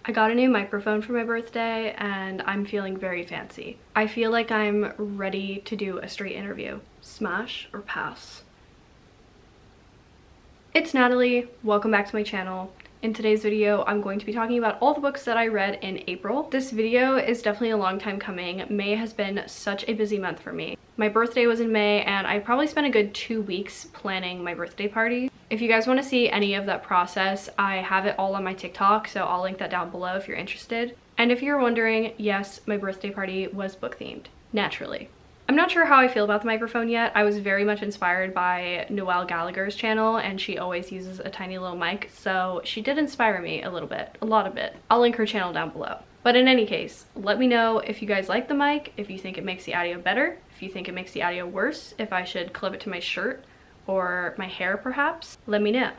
I got a new microphone for my birthday and I'm feeling very fancy. I feel like I'm ready to do a straight interview. Smash or pass? It's Natalie. Welcome back to my channel. In today's video, I'm going to be talking about all the books that I read in April. This video is definitely a long time coming. May has been such a busy month for me. My birthday was in May and I probably spent a good 2 weeks planning my birthday party. If you guys want to see any of that process, I have it all on my TikTok, so I'll link that down below if you're interested. And if you're wondering, yes, my birthday party was book themed, naturally. I'm not sure how I feel about the microphone yet. I was very much inspired by Noelle Gallagher's channel and she always uses a tiny little mic, so she did inspire me a little bit, a lot of it. I'll link her channel down below. But in any case, let me know if you guys like the mic, if you think it makes the audio better, if you think it makes the audio worse, if I should clip it to my shirt or my hair perhaps. Let me know.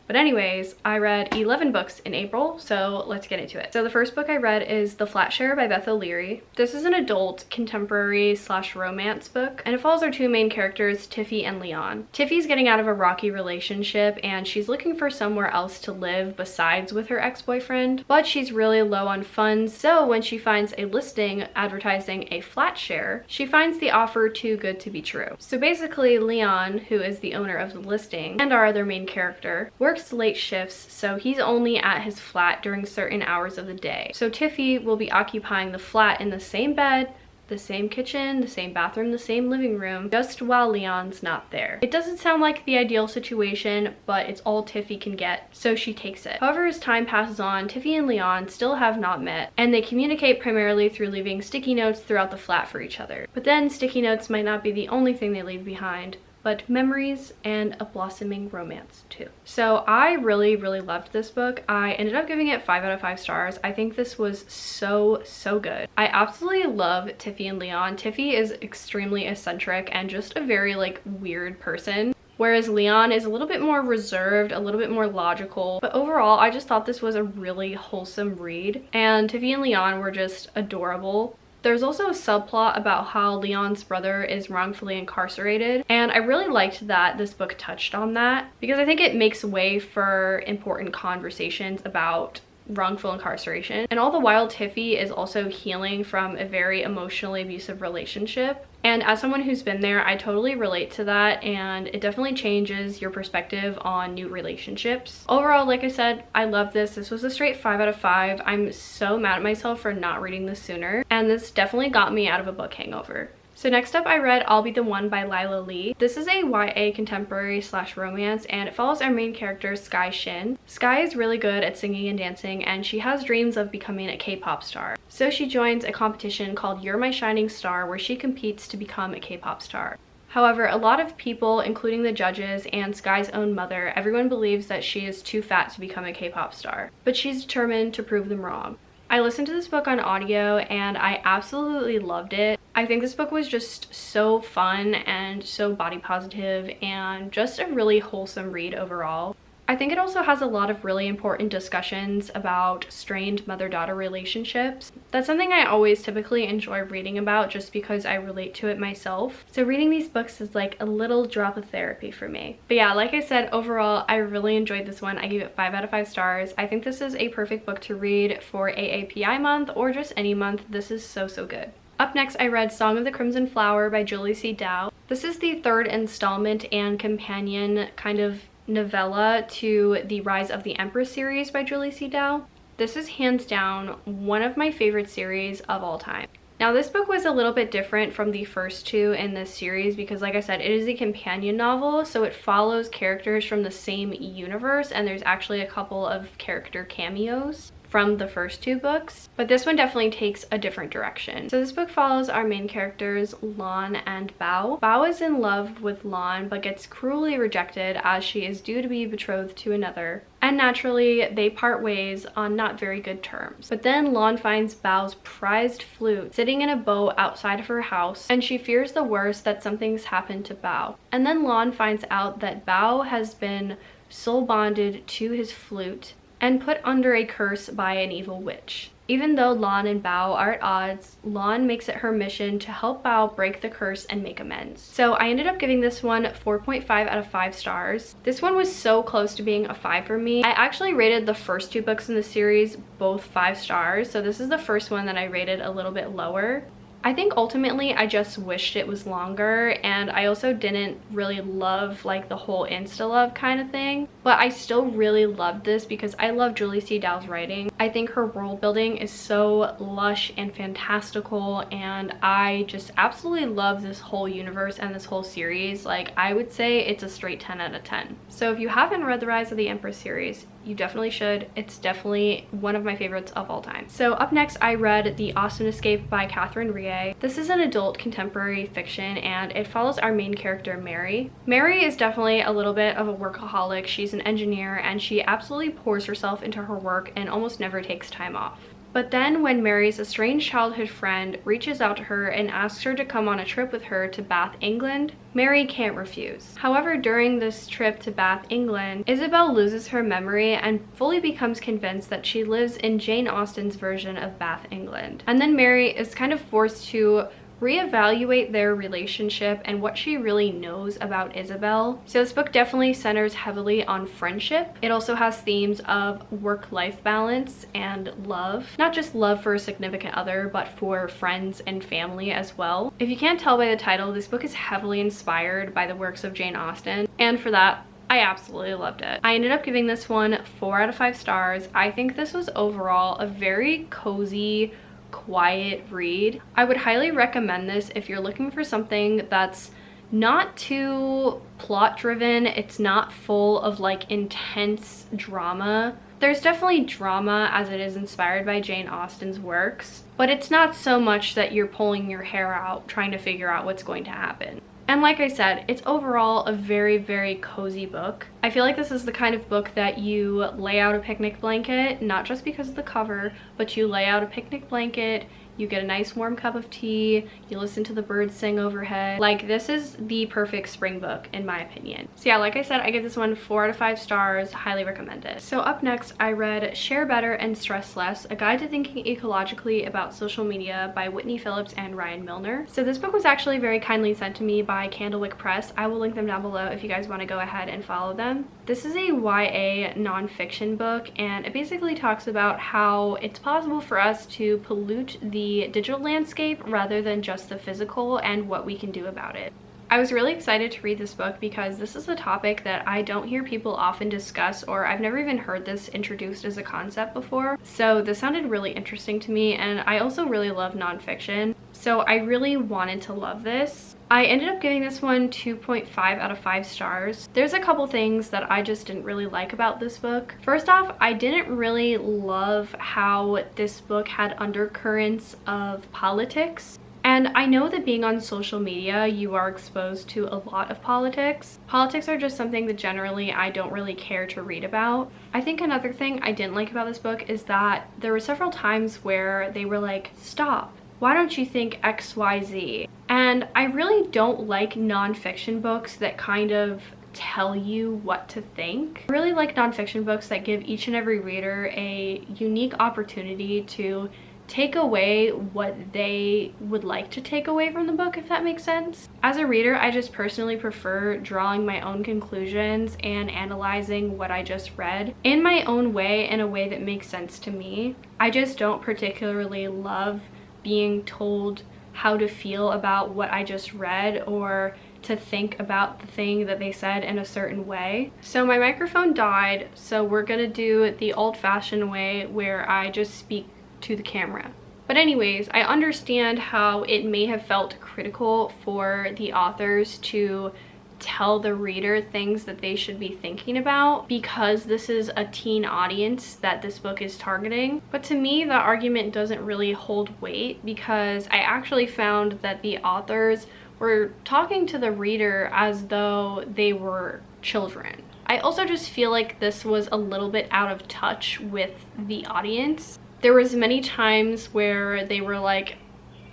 But anyways, I read 11 books in April, so let's get into it. So the first book I read is The Flat Share by Beth O'Leary. This is an adult contemporary / romance book, and it follows our two main characters, Tiffy and Leon. Tiffy's getting out of a rocky relationship, and she's looking for somewhere else to live besides with her ex-boyfriend, but she's really low on funds, so when she finds a listing advertising a flat share, she finds the offer too good to be true. So basically, Leon, who is the owner of the listing, and our other main character, works late shifts, so he's only at his flat during certain hours of the day. So Tiffy will be occupying the flat in the same bed, the same kitchen, the same bathroom, the same living room, just while Leon's not there. It doesn't sound like the ideal situation, but it's all Tiffy can get, so she takes it. However, as time passes on, Tiffy and Leon still have not met, and they communicate primarily through leaving sticky notes throughout the flat for each other. But then sticky notes might not be the only thing they leave behind, but memories and a blossoming romance too. So I really loved this book. I ended up giving it 5 out of 5 stars. I think this was so good. I absolutely love Tiffy and Leon. Tiffy is extremely eccentric and just a very weird person, whereas Leon is a little bit more reserved, a little bit more logical. But overall, I just thought this was a really wholesome read, and Tiffy and Leon were just adorable. There's also a subplot about how Leon's brother is wrongfully incarcerated, and I really liked that this book touched on that because I think it makes way for important conversations about wrongful incarceration. And all the while, Tiffy is also healing from a very emotionally abusive relationship. And as someone who's been there, I totally relate to that, and it definitely changes your perspective on new relationships. Overall, like I said, I love this. This was a straight 5 out of 5. I'm so mad at myself for not reading this sooner, and this definitely got me out of a book hangover. So next up, I read I'll Be the One by Lila Lee. This is a YA contemporary / romance, and it follows our main character, Sky Shin. Sky is really good at singing and dancing, and she has dreams of becoming a K-pop star. So she joins a competition called You're My Shining Star, where she competes to become a K-pop star. However, a lot of people, including the judges and Sky's own mother, everyone believes that she is too fat to become a K-pop star, but she's determined to prove them wrong. I listened to this book on audio and I absolutely loved it. I think this book was just so fun and so body positive and just a really wholesome read overall. I think it also has a lot of really important discussions about strained mother-daughter relationships. That's something I always typically enjoy reading about just because I relate to it myself. So reading these books is like a little drop of therapy for me. But yeah, like I said, overall, I really enjoyed this one. I gave it 5 out of 5 stars. I think this is a perfect book to read for AAPI month or just any month. This is so good. Up next, I read Song of the Crimson Flower by Julie C. Dow. This is the third installment and companion kind of novella to the Rise of the Empress series by Julie C. Dow. This is hands down one of my favorite series of all time. Now, this book was a little bit different from the first two in this series because, like I said, it is a companion novel, so it follows characters from the same universe, and there's actually a couple of character cameos from the first two books, but this one definitely takes a different direction. So this book follows our main characters, Lon and Bao. Bao is in love with Lon but gets cruelly rejected as she is due to be betrothed to another, and naturally they part ways on not very good terms. But then Lon finds Bao's prized flute sitting in a bowl outside of her house, and she fears the worst, that something's happened to Bao. And then Lon finds out that Bao has been soul bonded to his flute, and put under a curse by an evil witch. Even though Lan and Bao are at odds, Lan makes it her mission to help Bao break the curse and make amends. So I ended up giving this one 4.5 out of 5 stars. This one was so close to being a 5 for me. I actually rated the first 2 books in the series both 5 stars, so this is the first one that I rated a little bit lower. I think ultimately I just wished it was longer, and I also didn't really love like the whole insta-love kind of thing, but I still really loved this because I love Julie C. Dow's writing. I think her world building is so lush and fantastical, and I just absolutely love this whole universe and this whole series. Like, I would say it's a straight 10 out of 10. So if you haven't read the Rise of the Empress series, you definitely should. It's definitely one of my favorites of all time. So up next, I read The Austin Escape by Catherine Rie. This is an adult contemporary fiction, and it follows our main character, Mary. Mary is definitely a little bit of a workaholic. She's an engineer, and she absolutely pours herself into her work and almost never takes time off. But then when Mary's estranged childhood friend reaches out to her and asks her to come on a trip with her to Bath, England, Mary can't refuse. However, during this trip to Bath, England, Isabel loses her memory and fully becomes convinced that she lives in Jane Austen's version of Bath, England. And then Mary is kind of forced to reevaluate their relationship and what she really knows about Isabel. So this book definitely centers heavily on friendship. It also has themes of work-life balance and love. Not just love for a significant other, but for friends and family as well. If you can't tell by the title, this book is heavily inspired by the works of Jane Austen, and for that, I absolutely loved it. I ended up giving this one 4 out of 5 stars. I think this was overall a very cozy, quiet read. I would highly recommend this if you're looking for something that's not too plot driven. It's not full of like intense drama. There's definitely drama as it is inspired by Jane Austen's works, but it's not so much that you're pulling your hair out trying to figure out what's going to happen. And like I said, it's overall a very, very cozy book. I feel like this is the kind of book that you lay out a picnic blanket, not just because of the cover, but you lay out a picnic blanket, you get a nice warm cup of tea, you listen to the birds sing overhead. Like, this is the perfect spring book in my opinion. So yeah, like I said, I give this one 4 out of 5 stars, highly recommend it. So up next, I read Share Better and Stress Less, A Guide to Thinking Ecologically About Social Media by Whitney Phillips and Ryan Milner. So this book was actually very kindly sent to me by Candlewick Press. I will link them down below if you guys want to go ahead and follow them. This is a YA nonfiction book, and it basically talks about how it's possible for us to pollute the digital landscape rather than just the physical and what we can do about it. I was really excited to read this book because this is a topic that I don't hear people often discuss, or I've never even heard this introduced as a concept before. So this sounded really interesting to me, and I also really love nonfiction. So I really wanted to love this. I ended up giving this one 2.5 out of 5 stars. There's a couple things that I just didn't really like about this book. First off, I didn't really love how this book had undercurrents of politics. And I know that being on social media, you are exposed to a lot of politics. Politics are just something that generally I don't really care to read about. I think another thing I didn't like about this book is that there were several times where they were like, stop, why don't you think XYZ? And I really don't like nonfiction books that kind of tell you what to think. I really like nonfiction books that give each and every reader a unique opportunity to take away what they would like to take away from the book, if that makes sense. As a reader, I just personally prefer drawing my own conclusions and analyzing what I just read in my own way, in a way that makes sense to me. I just don't particularly love being told how to feel about what I just read, or to think about the thing that they said in a certain way. So my microphone died, so we're gonna do the old-fashioned way where I just speak to the camera. But anyways, I understand how it may have felt critical for the authors to tell the reader things that they should be thinking about because this is a teen audience that this book is targeting. But to me, the argument doesn't really hold weight because I actually found that the authors were talking to the reader as though they were children. I also just feel like this was a little bit out of touch with the audience. There was many times where they were like,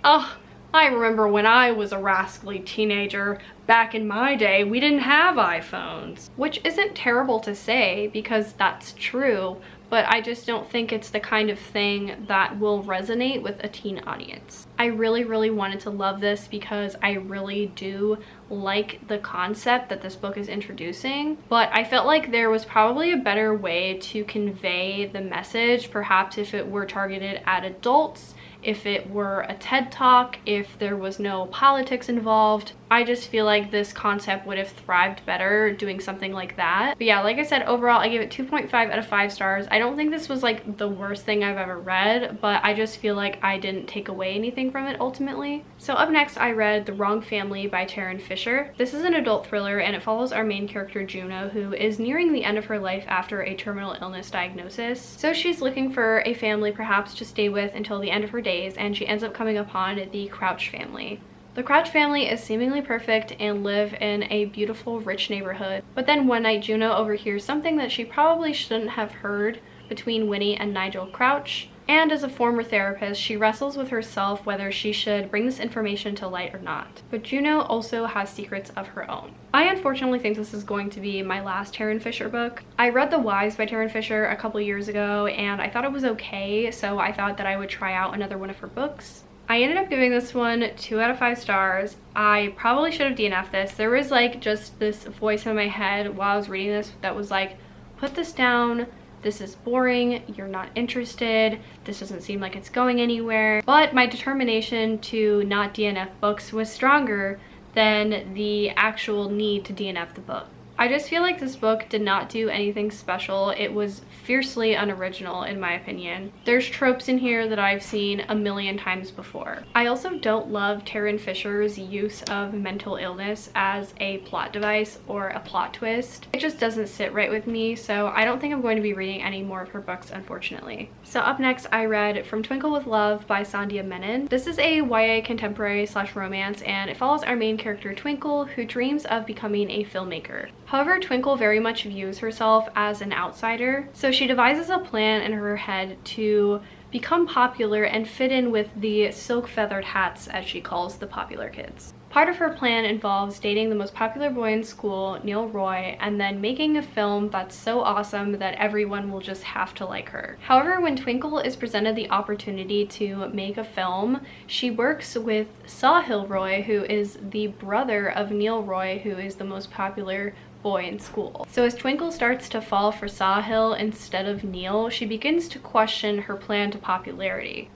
oh, I remember when I was a rascally teenager, back in my day, we didn't have iPhones. Which isn't terrible to say because that's true, but I just don't think it's the kind of thing that will resonate with a teen audience. I really wanted to love this because I really do like the concept that this book is introducing, but I felt like there was probably a better way to convey the message, perhaps if it were targeted at adults, if it were a TED Talk, if there was no politics involved. I just feel like this concept would have thrived better doing something like that. But yeah, like I said, overall I gave it 2.5 out of 5 stars. I don't think this was like the worst thing I've ever read, but I just feel like I didn't take away anything from it ultimately. So up next I read The Wrong Family by Taryn Fisher. This is an adult thriller and it follows our main character Juno, who is nearing the end of her life after a terminal illness diagnosis. So she's looking for a family perhaps to stay with until the end of her days, and she ends up coming upon the Crouch family. The Crouch family is seemingly perfect and live in a beautiful, rich neighborhood. But then one night Juno overhears something that she probably shouldn't have heard between Winnie and Nigel Crouch. And as a former therapist, she wrestles with herself whether she should bring this information to light or not. But Juno also has secrets of her own. I unfortunately think this is going to be my last Taryn Fisher book. I read The Wives by Taryn Fisher a couple years ago and I thought it was okay, so I thought that I would try out another one of her books. I ended up giving this one 2 out of 5 stars. I probably should have DNF'd this. There was like just this voice in my head while I was reading this that was like, put this down. This is boring, you're not interested, this doesn't seem like it's going anywhere. But my determination to not DNF books was stronger than the actual need to DNF the book. I just feel like this book did not do anything special. It was fiercely unoriginal in my opinion. There's tropes in here that I've seen a million times before. I also don't love Taryn Fisher's use of mental illness as a plot device or a plot twist. It just doesn't sit right with me, so I don't think I'm going to be reading any more of her books, unfortunately. So up next I read From Twinkle with Love by Sandhya Menon. This is a YA contemporary / romance and it follows our main character Twinkle, who dreams of becoming a filmmaker. However, Twinkle very much views herself as an outsider, so she devises a plan in her head to become popular and fit in with the silk-feathered hats, as she calls the popular kids. Part of her plan involves dating the most popular boy in school, Neil Roy, and then making a film that's so awesome that everyone will just have to like her. However, when Twinkle is presented the opportunity to make a film, she works with Sahil Roy, who is the brother of Neil Roy, who is the most popular boy in school. So as Twinkle starts to fall for Sahil instead of Neil, she begins to question her plan to popularity.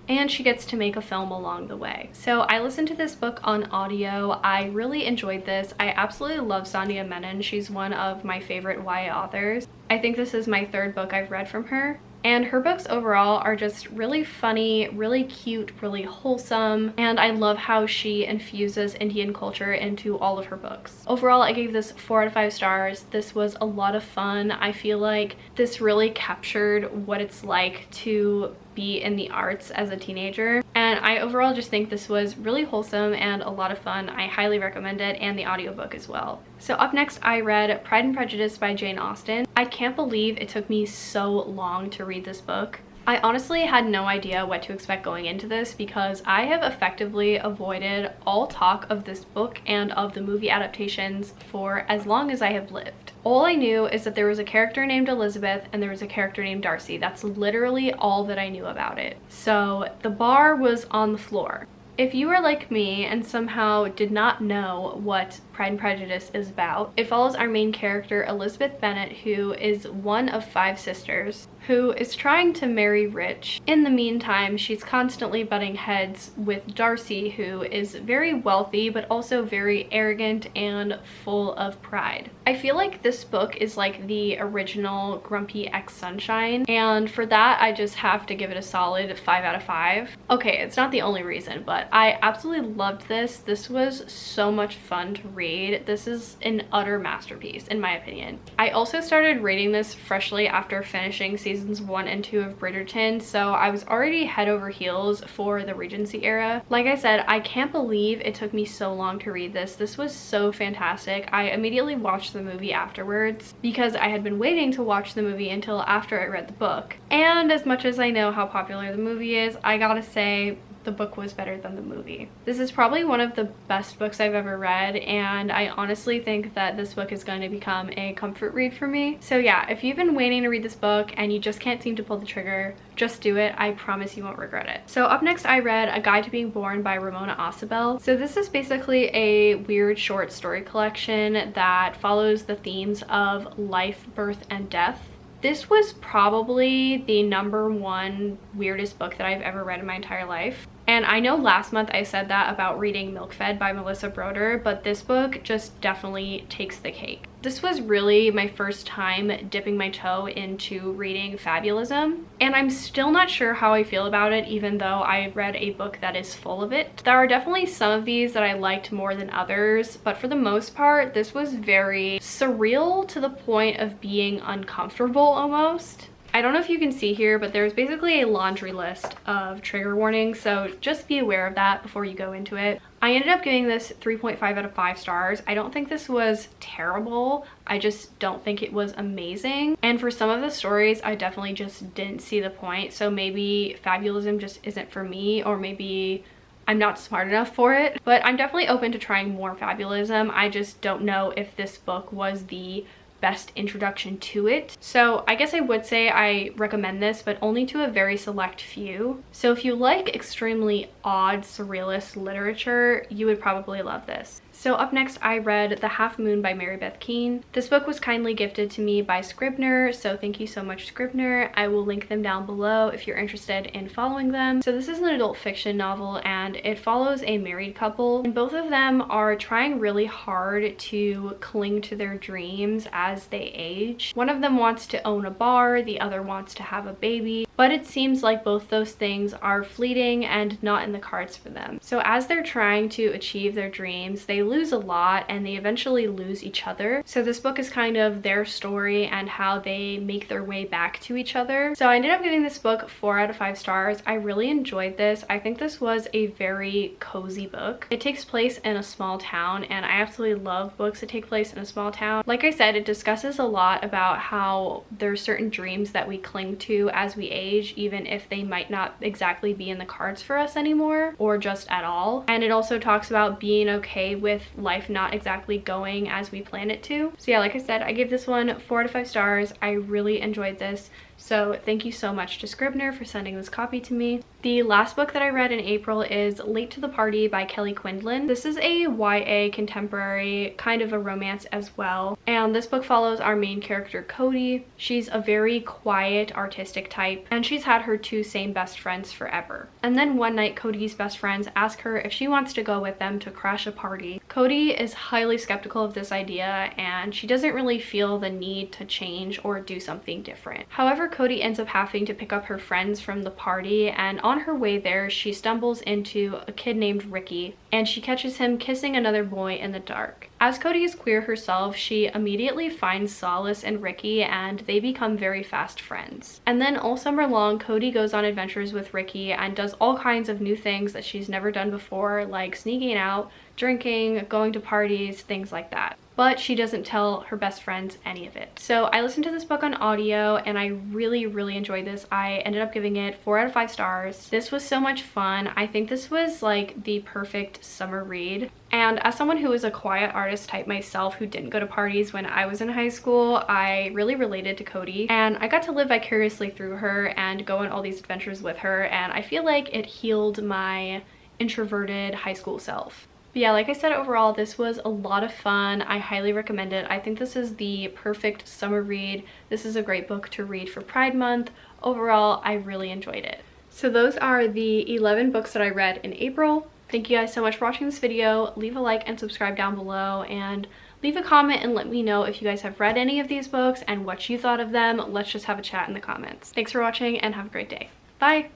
And she gets to make a film along the way. So I listened to this book on audio. I really enjoyed this. I absolutely love Sandhya Menon. She's one of my favorite YA authors. I think this is my 3rd book I've read from her. And her books overall are just really funny, really cute, really wholesome, and I love how she infuses Indian culture into all of her books. Overall, I gave this 4 out of 5 stars. This was a lot of fun. I feel like this really captured what it's like to be in the arts as a teenager, and I overall just think this was really wholesome and a lot of fun. I highly recommend it, and the audiobook as well. So up next I read Pride and Prejudice by Jane Austen. I can't believe it took me so long to read this book. I honestly had no idea what to expect going into this because I have effectively avoided all talk of this book and of the movie adaptations for as long as I have lived. All I knew is that there was a character named Elizabeth and there was a character named Darcy. That's literally all that I knew about it. So the bar was on the floor. If you are like me and somehow did not know what Pride and Prejudice is about, it follows our main character Elizabeth Bennet, who is one of 5 sisters, who is trying to marry rich. In the meantime, she's constantly butting heads with Darcy, who is very wealthy but also very arrogant and full of pride. I feel like this book is like the original Grumpy X Sunshine, and for that I just have to give it a solid 5 out of 5. Okay, it's not the only reason, but I absolutely loved this. This was so much fun to read. This is an utter masterpiece in my opinion. I also started reading this freshly after finishing seasons 1 and 2 of Bridgerton, so I was already head over heels for the Regency era. Like I said, I can't believe it took me so long to read this. This was so fantastic. I immediately watched the movie afterwards because I had been waiting to watch the movie until after I read the book. And as much as I know how popular the movie is, I gotta say, the book was better than the movie. This is probably one of the best books I've ever read, and I honestly think that this book is going to become a comfort read for me. So yeah, if you've been waiting to read this book and you just can't seem to pull the trigger, just do it. I promise you won't regret it. So up next, I read A Guide to Being Born by Ramona Acebel. So this is basically a weird short story collection that follows the themes of life, birth, and death. This was probably the #1 weirdest book that I've ever read in my entire life. And I know last month I said that about reading Milk Fed by Melissa Broder, but this book just definitely takes the cake. This was really my first time dipping my toe into reading fabulism, and I'm still not sure how I feel about it, even though I read a book that is full of it. There are definitely some of these that I liked more than others, but for the most part, this was very surreal to the point of being uncomfortable almost. I don't know if you can see here, but there's basically a laundry list of trigger warnings, so just be aware of that before you go into it. I ended up giving this 3.5 out of 5 stars. I don't think this was terrible. I just don't think it was amazing. And for some of the stories, I definitely just didn't see the point. So maybe fabulism just isn't for me, or maybe I'm not smart enough for it. But I'm definitely open to trying more fabulism. I just don't know if this book was the best introduction to it. So I guess I would say I recommend this, but only to a very select few. So if you like extremely odd surrealist literature, you would probably love this. So up next, I read The Half Moon by Mary Beth Keane. This book was kindly gifted to me by Scribner, so thank you so much, Scribner. I will link them down below if you're interested in following them. So this is an adult fiction novel, and it follows a married couple, and both of them are trying really hard to cling to their dreams as they age. One of them wants to own a bar, the other wants to have a baby, but it seems like both those things are fleeting and not in the cards for them. So as they're trying to achieve their dreams, they lose a lot and they eventually lose each other. So this book is kind of their story and how they make their way back to each other. So I ended up giving this book 4 out of 5 stars. I really enjoyed this. I think this was a very cozy book. It takes place in a small town, and I absolutely love books that take place in a small town. Like I said, it discusses a lot about how there's certain dreams that we cling to as we age, even if they might not exactly be in the cards for us anymore or just at all. And it also talks about being okay with life not exactly going as we plan it to. So yeah, like I said, I gave this one 4 out of 5 stars. I really enjoyed this. So thank you so much to Scribner for sending this copy to me. The last book that I read in April is Late to the Party by Kelly Quinlan. This is a YA contemporary, kind of a romance as well. And this book follows our main character, Cody. She's a very quiet, artistic type, and she's had her 2 same best friends forever. And then one night, Cody's best friends ask her if she wants to go with them to crash a party. Cody is highly skeptical of this idea, and she doesn't really feel the need to change or do something different. However, Cody ends up having to pick up her friends from the party, and on her way there, she stumbles into a kid named Ricky, and she catches him kissing another boy in the dark. As Cody is queer herself, she immediately finds solace in Ricky, and they become very fast friends. And then all summer long, Cody goes on adventures with Ricky and does all kinds of new things that she's never done before, like sneaking out, drinking, going to parties, things like that. But she doesn't tell her best friends any of it. So I listened to this book on audio, and I really enjoyed this. I ended up giving it 4 out of 5 stars. This was so much fun. I think this was like the perfect summer read. And as someone who is a quiet artist type myself who didn't go to parties when I was in high school, I really related to Cody, and I got to live vicariously through her and go on all these adventures with her, and I feel like it healed my introverted high school self. But yeah, like I said, overall, this was a lot of fun. I highly recommend it. I think this is the perfect summer read. This is a great book to read for Pride Month. Overall, I really enjoyed it. So those are the 11 books that I read in April. Thank you guys so much for watching this video. Leave a like and subscribe down below, and leave a comment and let me know if you guys have read any of these books and what you thought of them. Let's just have a chat in the comments. Thanks for watching and have a great day. Bye!